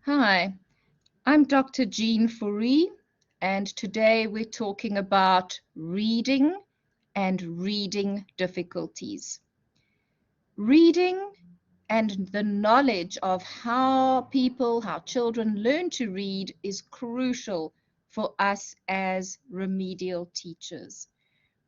Hi, I'm Dr. Jean Fourie, and today we're talking about reading and reading difficulties. Reading and the knowledge of how children learn to read is crucial for us as remedial teachers.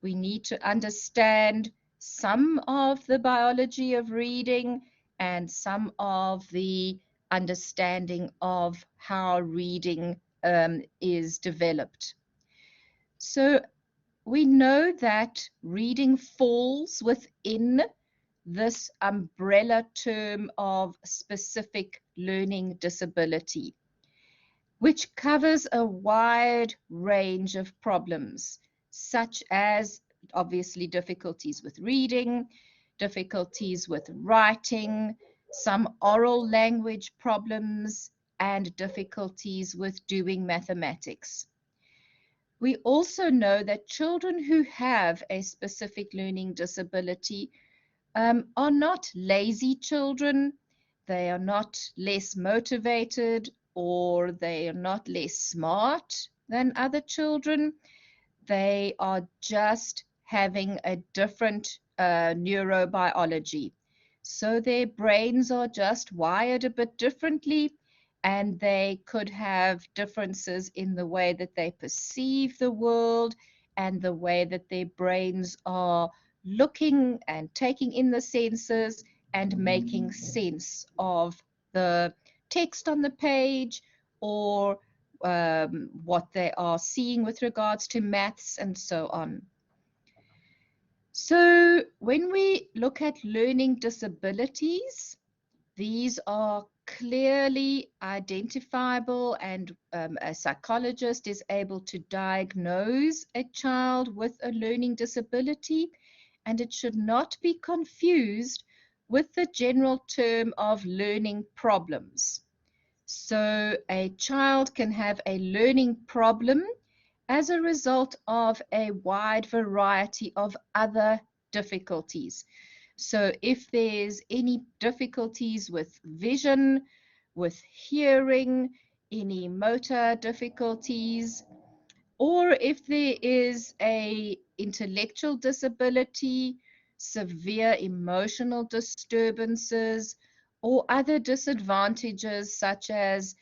We need to understand some of the biology of reading and some of the understanding of how reading is developed. So we know that reading falls within this umbrella term of specific learning disability, which covers a wide range of problems, such as obviously difficulties with reading, difficulties with writing, some oral language problems, and difficulties with doing mathematics. We also know that children who have a specific learning disability are not lazy children, they are not less motivated, or they are not less smart than other children. They are just having a different neurobiology. So their brains are just wired a bit differently, and they could have differences in the way that they perceive the world and the way that their brains are looking and taking in the senses and making sense of the text on the page or what they are seeing with regards to maths and so on. So when we look at learning disabilities, these are clearly identifiable, and a psychologist is able to diagnose a child with a learning disability, and it should not be confused with the general term of learning problems. So a child can have a learning problem as a result of a wide variety of other difficulties. So if there's any difficulties with vision, with hearing, any motor difficulties, or if there is a intellectual disability, severe emotional disturbances, or other disadvantages such as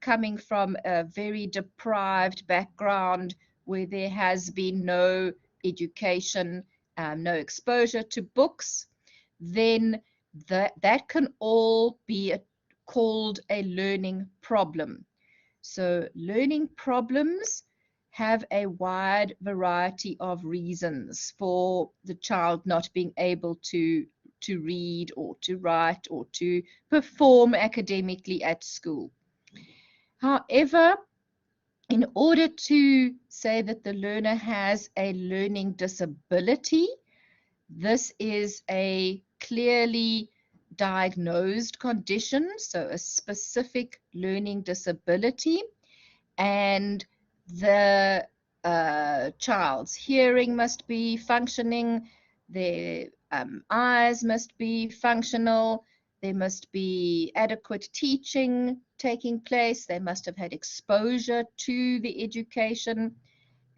coming from a very deprived background where there has been no education, no exposure to books, then that can all be called a learning problem. So learning problems have a wide variety of reasons for the child not being able to read or to write or to perform academically at school. However, in order to say that the learner has a learning disability, this is a clearly diagnosed condition, so a specific learning disability, and the child's hearing must be functioning, their eyes must be functional, there must be adequate teaching taking place, they must have had exposure to the education,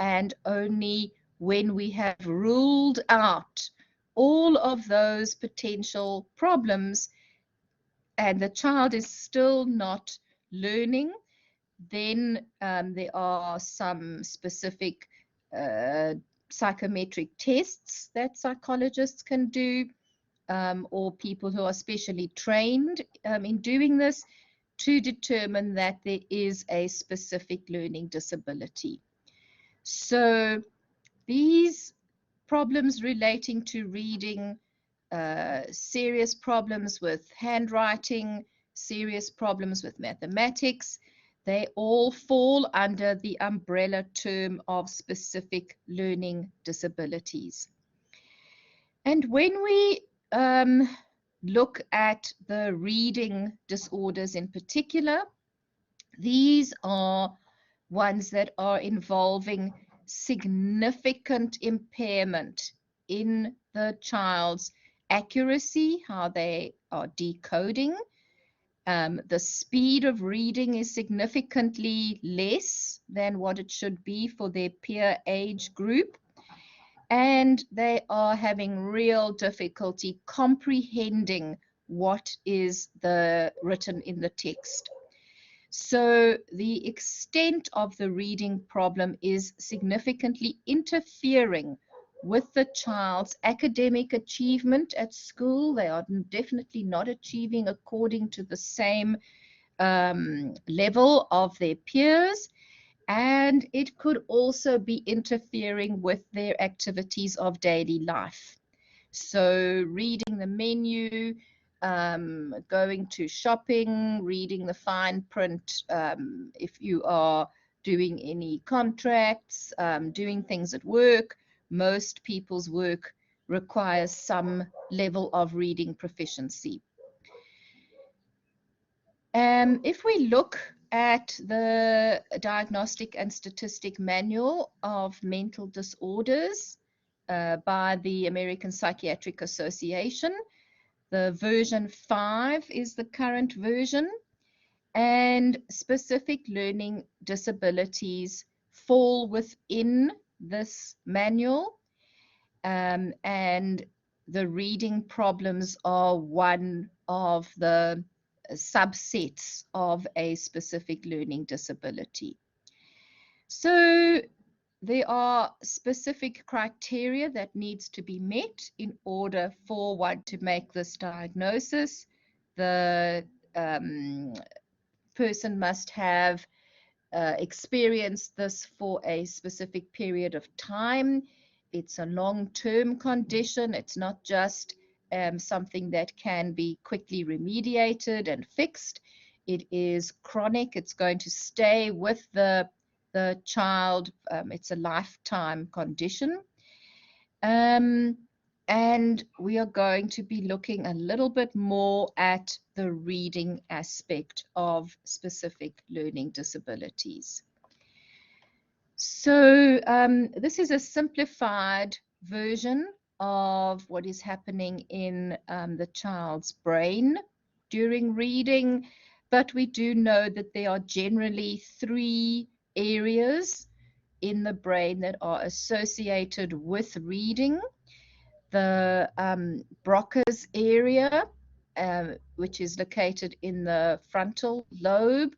and only when we have ruled out all of those potential problems and the child is still not learning, then there are some specific psychometric tests that psychologists can do, or people who are specially trained in doing this to determine that there is a specific learning disability. So these problems relating to reading, serious problems with handwriting, serious problems with mathematics, they all fall under the umbrella term of specific learning disabilities. And when we look at the reading disorders in particular, these are ones that are involving significant impairment in the child's accuracy, how they are decoding, The speed of reading is significantly less than what it should be for their peer age group, and they are having real difficulty comprehending what is written in the text. So the extent of the reading problem is significantly interfering with the child's academic achievement at school. They are definitely not achieving according to the same level of their peers, and it could also be interfering with their activities of daily life. So reading the menu, going to shopping, reading the fine print, if you are doing any contracts, doing things at work. Most people's work requires some level of reading proficiency. If we look at the Diagnostic and Statistic Manual of Mental Disorders by the American Psychiatric Association, the version 5 is the current version, and specific learning disabilities fall within this manual, and the reading problems are one of the subsets of a specific learning disability. So there are specific criteria that needs to be met in order for one to make this diagnosis. The person must have experienced this for a specific period of time. It's a long-term condition. It's not just something that can be quickly remediated and fixed. It is chronic. It's going to stay with the child. It's a lifetime condition. And we are going to be looking a little bit more at the reading aspect of specific learning disabilities. So this is a simplified version of what is happening in the child's brain during reading, but we do know that there are generally 3 areas in the brain that are associated with reading. The Broca's area, which is located in the frontal lobe,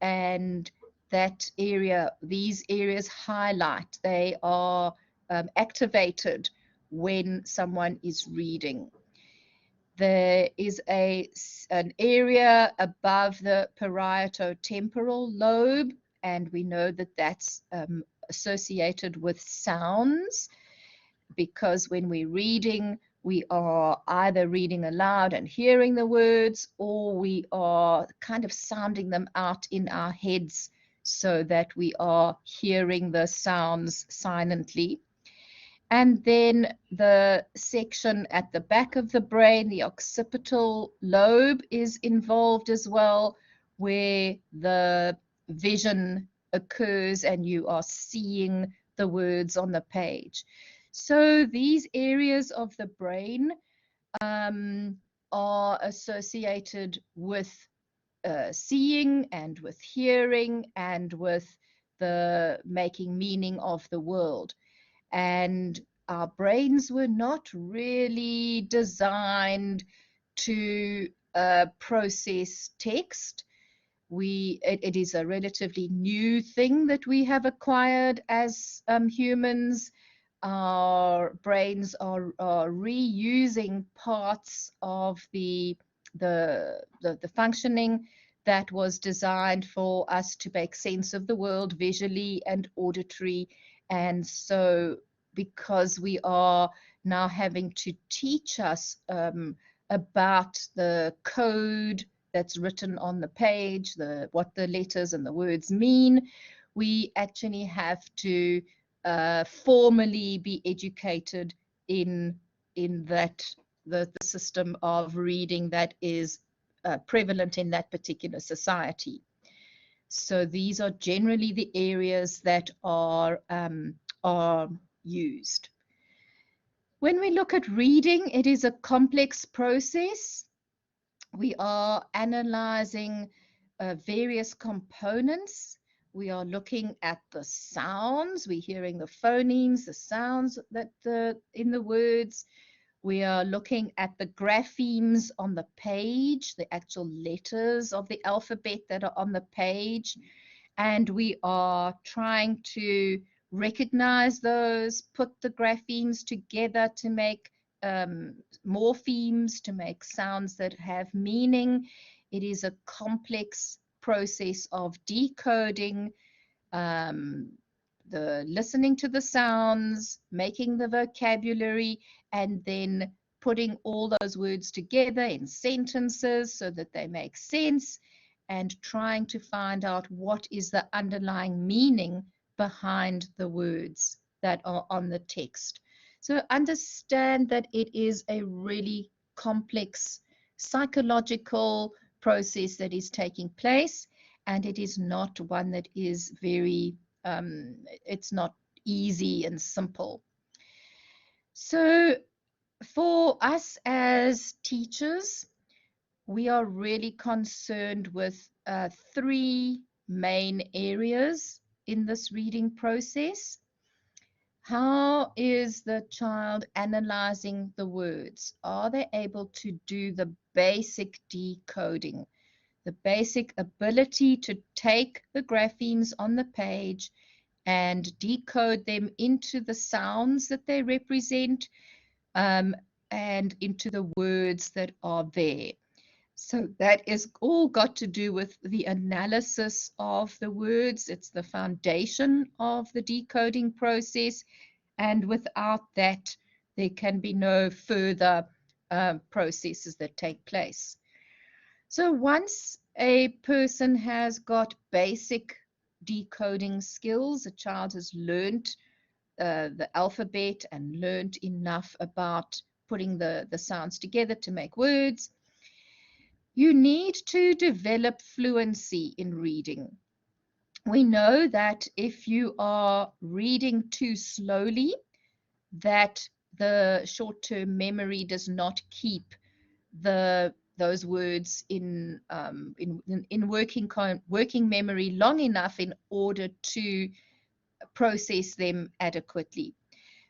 and that area, these areas highlight, they are activated when someone is reading. There is an area above the parieto-temporal lobe, and we know that that's associated with sounds, because when we're reading, we are either reading aloud and hearing the words, or we are kind of sounding them out in our heads so that we are hearing the sounds silently. And then the section at the back of the brain, the occipital lobe, is involved as well, where the vision occurs and you are seeing the words on the page. So these areas of the brain are associated with seeing and with hearing and with the making meaning of the world. And our brains were not really designed to process text. It is a relatively new thing that we have acquired as humans. Our brains are reusing parts of the functioning that was designed for us to make sense of the world visually and auditory. And so because we are now having to teach us about the code that's written on the page, what the letters and the words mean, we actually have to formally be educated in that the system of reading that is prevalent in that particular society. So these are generally the areas that are used. When we look at reading, it is a complex process. We are analyzing various components. We are looking at the sounds. We're hearing the phonemes, the sounds that in the words. We are looking at the graphemes on the page, the actual letters of the alphabet that are on the page. And we are trying to recognize those, put the graphemes together to make um, morphemes, to make sounds that have meaning. It is a complex process of decoding, um, the listening to the sounds, making the vocabulary, and then putting all those words together in sentences so that they make sense, and trying to find out what is the underlying meaning behind the words that are on the text. So understand that it is a really complex psychological process that is taking place, and it is not one that is very, it's not easy and simple. So for us as teachers, we are really concerned with three main areas in this reading process. How is the child analyzing the words? Are they able to do the basic decoding, the basic ability to take the graphemes on the page and decode them into the sounds that they represent, um, and into the words that are there? So that is all got to do with the analysis of the words. It's the foundation of the decoding process. And without that, there can be no further processes that take place. So once a person has got basic decoding skills, a child has learned the alphabet and learned enough about putting the sounds together to make words, you need to develop fluency in reading. We know that if you are reading too slowly, that the short-term memory does not keep those words in working memory long enough in order to process them adequately.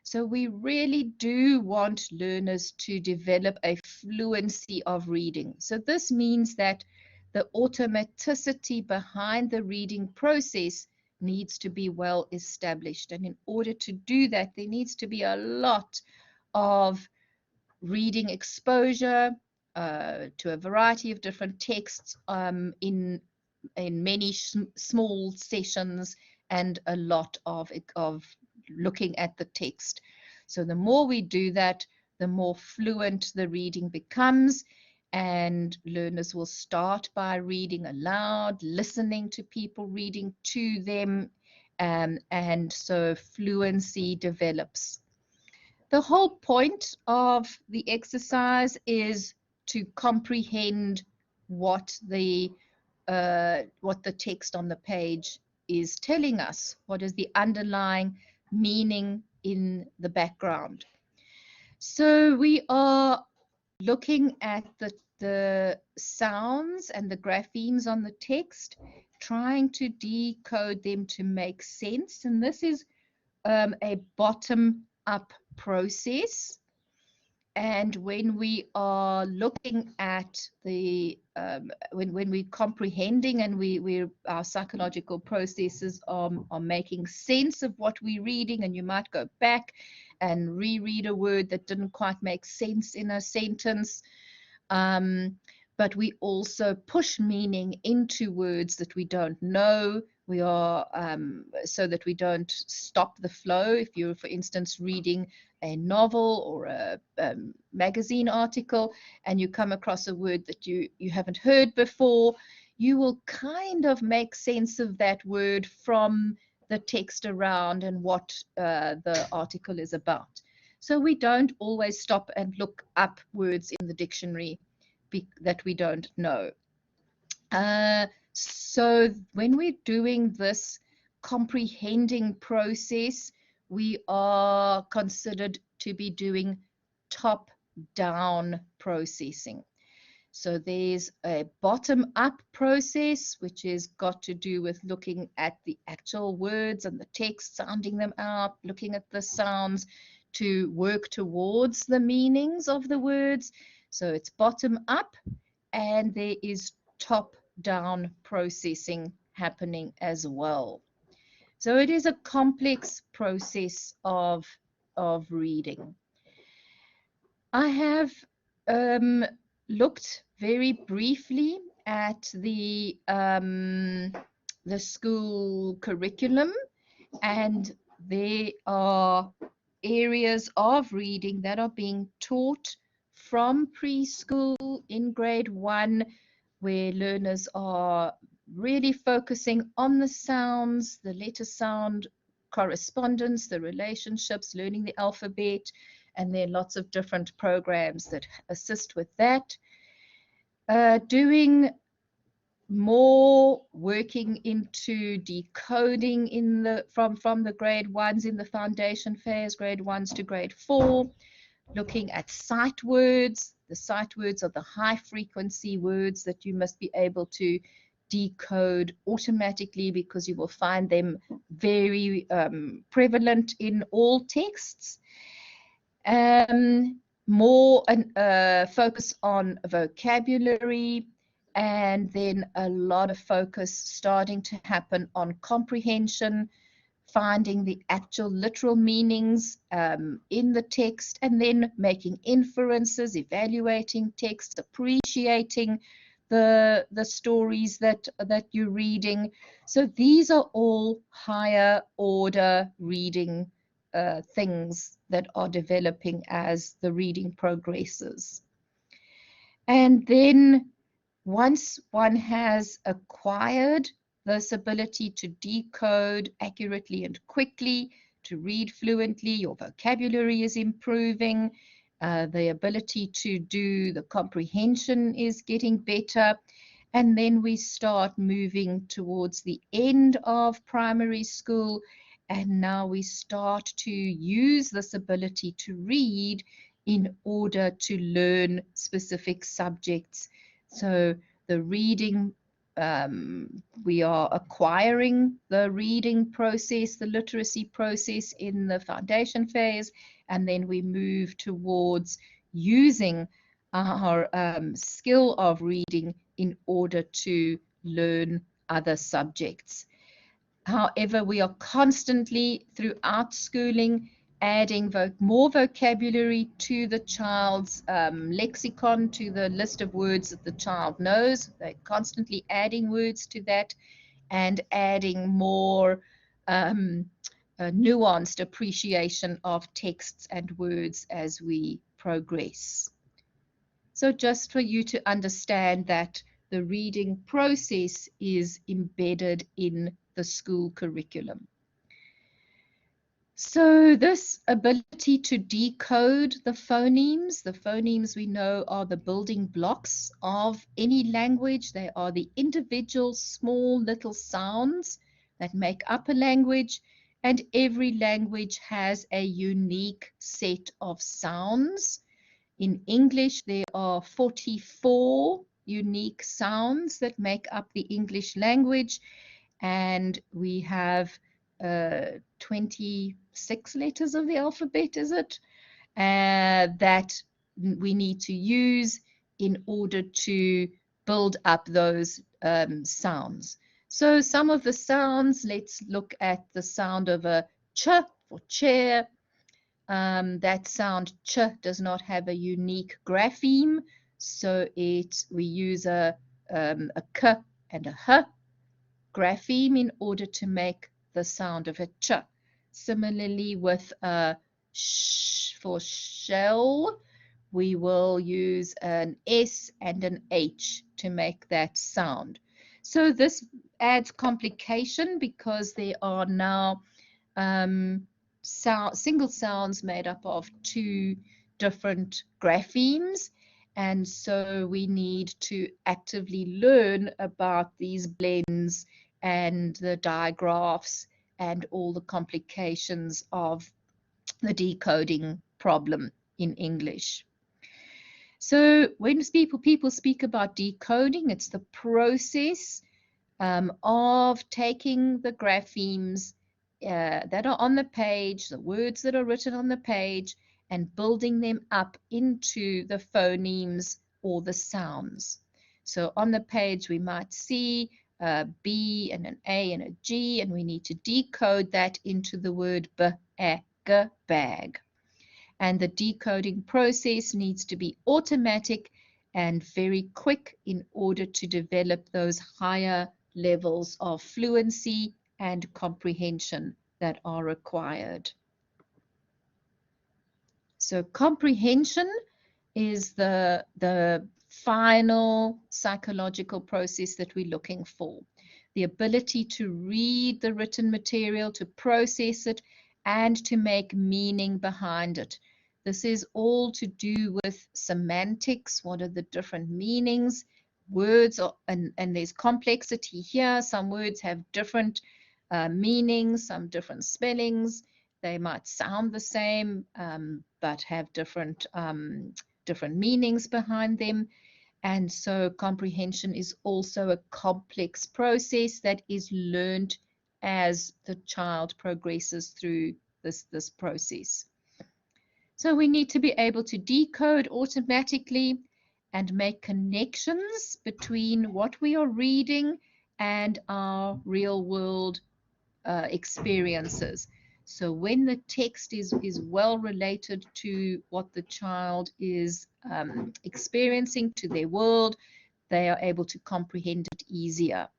So we really do want learners to develop a fluency of reading. So this means that the automaticity behind the reading process needs to be well established. And in order to do that, there needs to be a lot of reading exposure to a variety of different texts in many small sessions, and a lot of looking at the text. So the more we do that, the more fluent the reading becomes, and learners will start by reading aloud, listening to people reading to them, and so fluency develops. The whole point of the exercise is to comprehend what the text on the page is telling us. What is the underlying meaning in the background? So we are looking at the sounds and the graphemes on the text, trying to decode them to make sense. And this is a bottom-up process. And when we are looking at when we're comprehending, and our psychological processes are making sense of what we're reading, and you might go back and reread a word that didn't quite make sense in a sentence. But we also push meaning into words that we don't know. We are so that we don't stop the flow. If you're, for instance, reading a novel or a magazine article, and you come across a word that you haven't heard before, you will kind of make sense of that word from the text around and what the article is about. So we don't always stop and look up words in the dictionary that we don't know. So when we're doing this comprehending process, we are considered to be doing top-down processing. So there's a bottom-up process, which is got to do with looking at the actual words and the text, sounding them out, looking at the sounds to work towards the meanings of the words. So it's bottom-up, and there is top-down processing happening as well. So it is a complex process of reading. I have looked very briefly at the school curriculum, and there are areas of reading that are being taught from preschool in grade 1, where learners are really focusing on the sounds, the letter sound correspondence, the relationships, learning the alphabet, and there are lots of different programs that assist with that. Doing more working into decoding in the from the grade 1s in the foundation phase, grade 1s to grade 4, looking at sight words. The sight words are the high frequency words that you must be able to decode automatically, because you will find them very prevalent in all texts. More focus on vocabulary, and then a lot of focus starting to happen on comprehension, finding the actual literal meanings in the text, and then making inferences, evaluating text, appreciating the stories that you're reading. So these are all higher order reading things that are developing as the reading progresses. And then once one has acquired this ability to decode accurately and quickly, to read fluently, your vocabulary is improving, the ability to do the comprehension is getting better, and then we start moving towards the end of primary school, and now we start to use this ability to read in order to learn specific subjects. So the reading, we are acquiring the reading process, the literacy process in the foundation phase, and then we move towards using our skill of reading in order to learn other subjects. However, we are constantly throughout schooling adding more vocabulary to the child's lexicon, to the list of words that the child knows. They're constantly adding words to that and adding more nuanced appreciation of texts and words as we progress. So just for you to understand that the reading process is embedded in the school curriculum. So this ability to decode the phonemes we know are the building blocks of any language. They are the individual small little sounds that make up a language, and every language has a unique set of sounds. In English, there are 44 unique sounds that make up the English language, and we have 26 letters of the alphabet, is it? That we need to use in order to build up those sounds. So some of the sounds, let's look at the sound of a ch for chair. That sound ch does not have a unique grapheme, so we use a k and a h grapheme in order to make the sound of a ch. Similarly, with a sh for shell, we will use an s and an h to make that sound. So this adds complication because there are now single sounds made up of two different graphemes, and so we need to actively learn about these blends and the digraphs and all the complications of the decoding problem in English. So when people speak about decoding, it's the process of taking the graphemes that are on the page, the words that are written on the page, and building them up into the phonemes or the sounds. So on the page, we might see a B and an A and a G, and we need to decode that into the word B, A, G, bag. And the decoding process needs to be automatic and very quick in order to develop those higher levels of fluency and comprehension that are required. So comprehension is the final psychological process that we're looking for. The ability to read the written material, to process it, and to make meaning behind it. This is all to do with semantics. What are the different meanings? Words are, and there's complexity here. Some words have different meanings, some different spellings. They might sound the same, but have different meanings behind them. And so comprehension is also a complex process that is learned as the child progresses through this process. So we need to be able to decode automatically and make connections between what we are reading and our real world experiences. So when the text is well related to what the child is experiencing, to their world, they are able to comprehend it easier.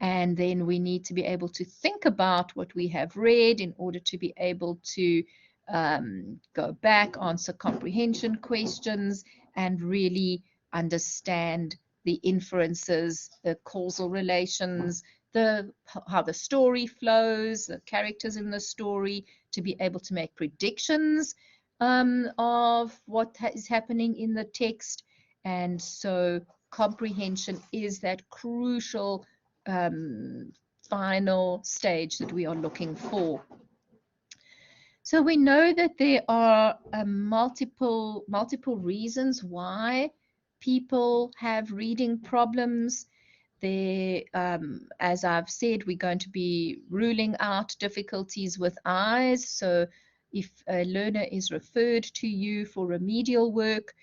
And then we need to be able to think about what we have read in order to be able to go back, answer comprehension questions, and really understand the inferences, the causal relations, how the story flows, the characters in the story, to be able to make predictions of what is happening in the text. And so comprehension is that crucial final stage that we are looking for. So we know that there are multiple reasons why people have reading problems. There, as I've said, we're going to be ruling out difficulties with eyes. So if a learner is referred to you for remedial work,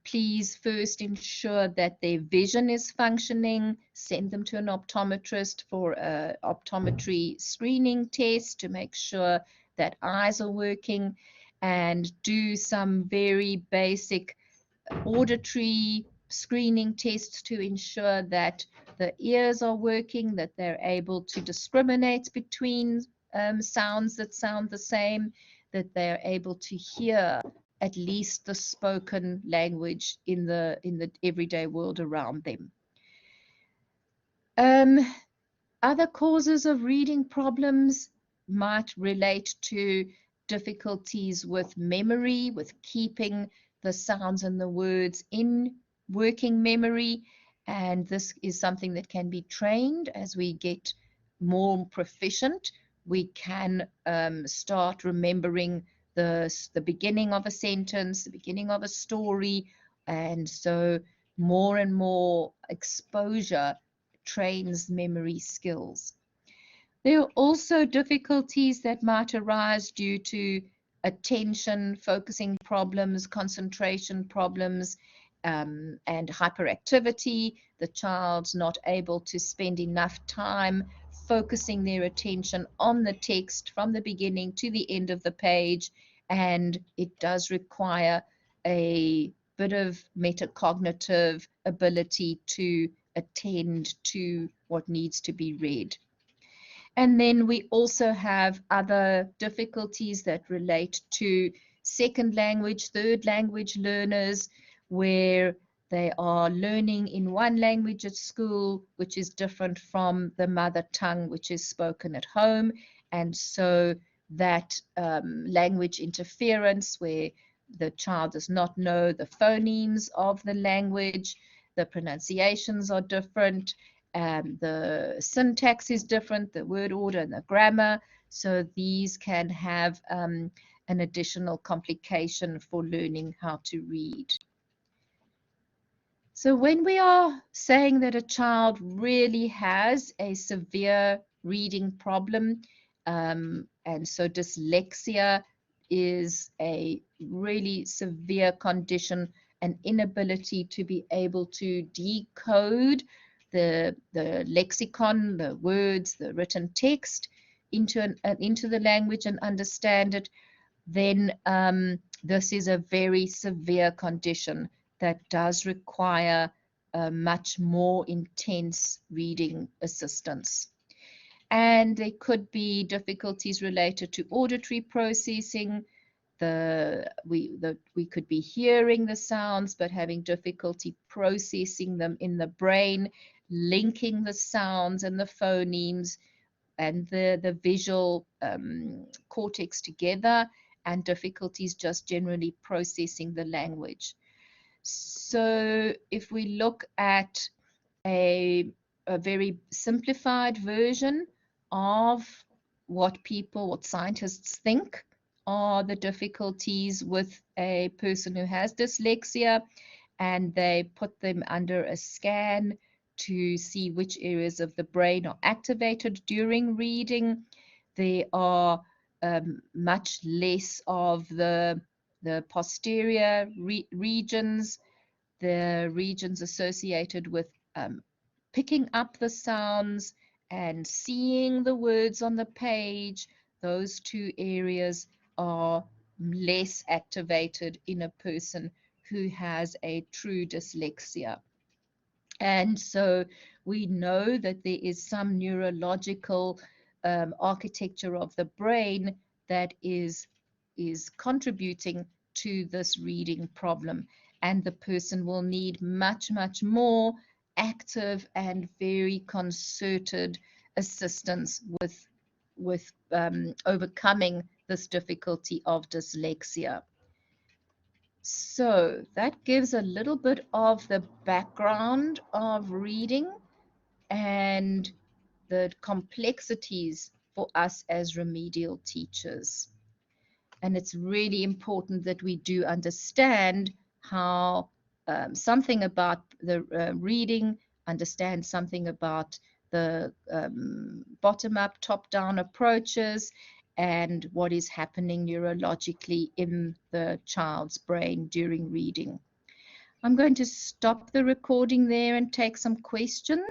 please first ensure that their vision is functioning. Send them to an optometrist for an optometry screening test to make sure that eyes are working, and do some very basic auditory screening tests to ensure that the ears are working, that they're able to discriminate between sounds that sound the same, that they're able to hear at least the spoken language in the everyday world around them. Other causes of reading problems might relate to difficulties with memory, with keeping the sounds and the words in working memory. And this is something that can be trained as we get more proficient. We can start remembering the beginning of a sentence, the beginning of a story. And so more and more exposure trains memory skills. There are also difficulties that might arise due to attention, focusing problems, concentration problems, and hyperactivity. The child's not able to spend enough time focusing their attention on the text from the beginning to the end of the page, and it does require a bit of metacognitive ability to attend to what needs to be read. And then we also have other difficulties that relate to second language, third language learners, where they are learning in one language at school, which is different from the mother tongue, which is spoken at home. And so that language interference, where the child does not know the phonemes of the language, the pronunciations are different, the syntax is different, the word order and the grammar. So these can have an additional complication for learning how to read. So when we are saying that a child really has a severe reading problem, and so dyslexia is a really severe condition, an inability to be able to decode the lexicon, the words, the written text into the language and understand it, then this is a very severe condition that does require much more intense reading assistance. And there could be difficulties related to auditory processing. We could be hearing the sounds but having difficulty processing them in the brain, linking the sounds and the phonemes and the visual cortex together, and difficulties just generally processing the language. So if we look at a very simplified version of what scientists think are the difficulties with a person who has dyslexia, and they put them under a scan to see which areas of the brain are activated during reading. There are much less of the posterior regions, the regions associated with picking up the sounds and seeing the words on the page. Those two areas are less activated in a person who has a true dyslexia. And so we know that there is some neurological architecture of the brain that is contributing to this reading problem. And the person will need much, much more active and very concerted assistance with overcoming this difficulty of dyslexia. So that gives a little bit of the background of reading and the complexities for us as remedial teachers. And it's really important that we do understand how something about the reading, understand something about the bottom-up, top-down approaches, and what is happening neurologically in the child's brain during reading. I'm going to stop the recording there and take some questions.